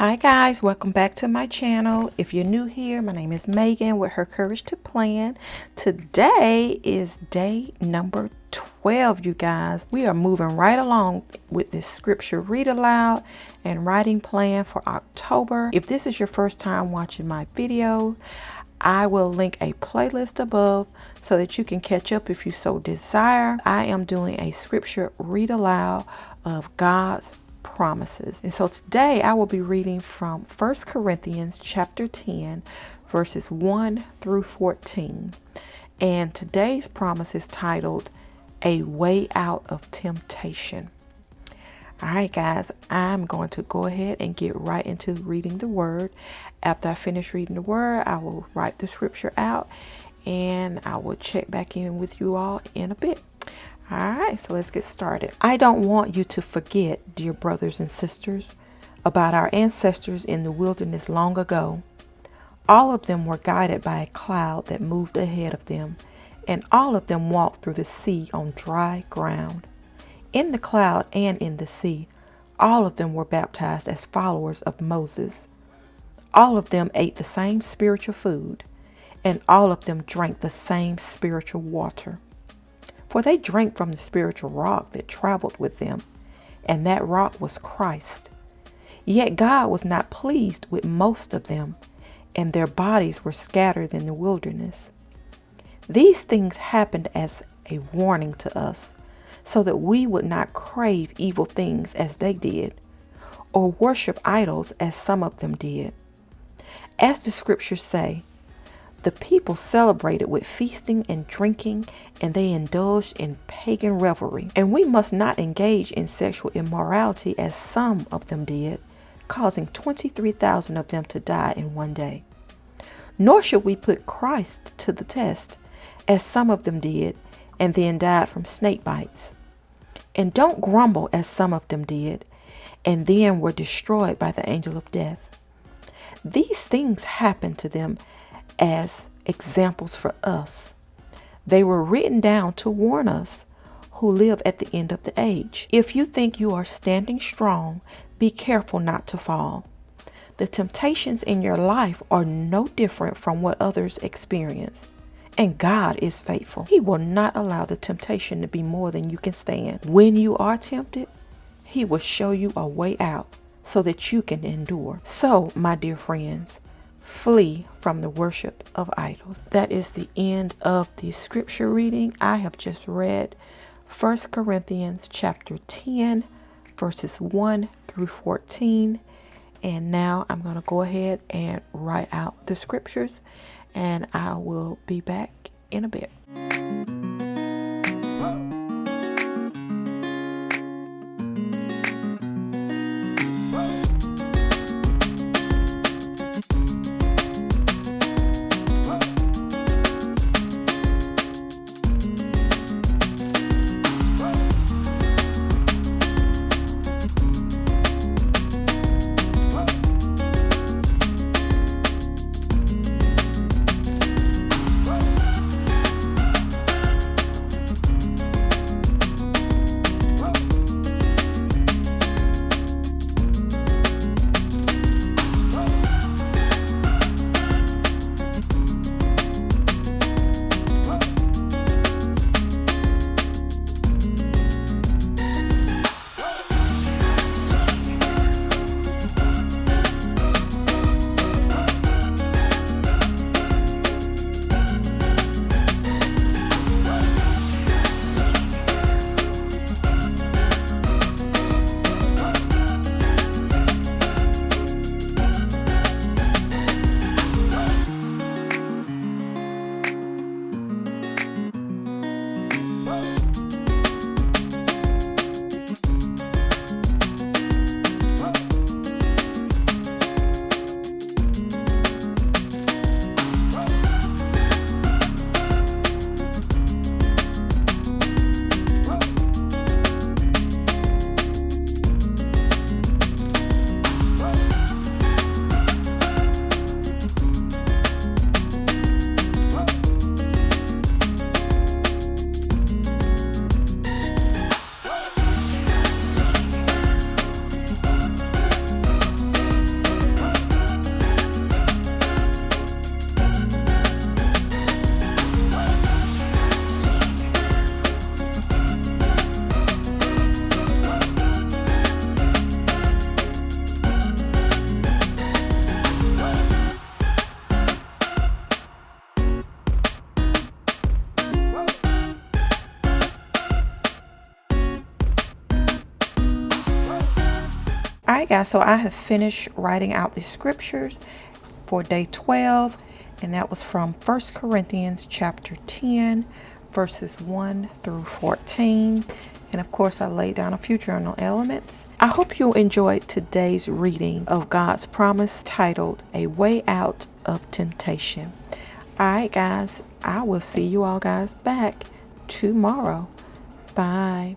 Hi guys, welcome back to my channel. If you're new here, my name is Megan with Her Courage to Plan. Today is day number 12, you guys. We are moving right along with this scripture read aloud and writing plan for October. If this is your first time watching my video, I will link a playlist above so that you can catch up if you so desire. I am doing a scripture read aloud of God's promises. And so today I will be reading from 1 Corinthians chapter 10 verses 1 through 14. And today's promise is titled A Way Out of Temptation. All right, guys, I'm going to go ahead and get right into reading the word. After I finish reading the word, I will write the scripture out and I will check back in with you all in a bit. All right, so let's get started. I don't want you to forget, dear brothers and sisters, about our ancestors in the wilderness long ago. All of them were guided by a cloud that moved ahead of them, and all of them walked through the sea on dry ground. In the cloud and in the sea, all of them were baptized as followers of Moses. All of them ate the same spiritual food, and all of them drank the same spiritual water. For they drank from the spiritual rock that traveled with them, and that rock was Christ. Yet God was not pleased with most of them, and their bodies were scattered in the wilderness. These things happened as a warning to us, so that we would not crave evil things as they did, or worship idols as some of them did. As the scriptures say, the people celebrated with feasting and drinking, and they indulged in pagan revelry. And we must not engage in sexual immorality as some of them did, causing 23,000 of them to die in one day. Nor should we put Christ to the test, as some of them did, and then died from snake bites. And don't grumble as some of them did, and then were destroyed by the angel of death. These things happened to them as examples for us. They were written down to warn us who live at the end of the age. If you think you are standing strong, be careful not to fall. The temptations in your life are no different from what others experience. And God is faithful. He will not allow the temptation to be more than you can stand. When you are tempted, He will show you a way out so that you can endure. So, my dear friends, flee from the worship of idols. That is the end of the scripture reading. I have just read 1 Corinthians chapter 10, verses 1 through 14. And now I'm going to go ahead and write out the scriptures, and I will be back in a bit. All right, guys, so I have finished writing out the scriptures for day 12, and that was from 1 Corinthians chapter 10, verses 1 through 14. And of course, I laid down a few journal elements. I hope you enjoyed today's reading of God's promise titled A Way Out of Temptation. All right, guys, I will see you all guys back tomorrow. Bye.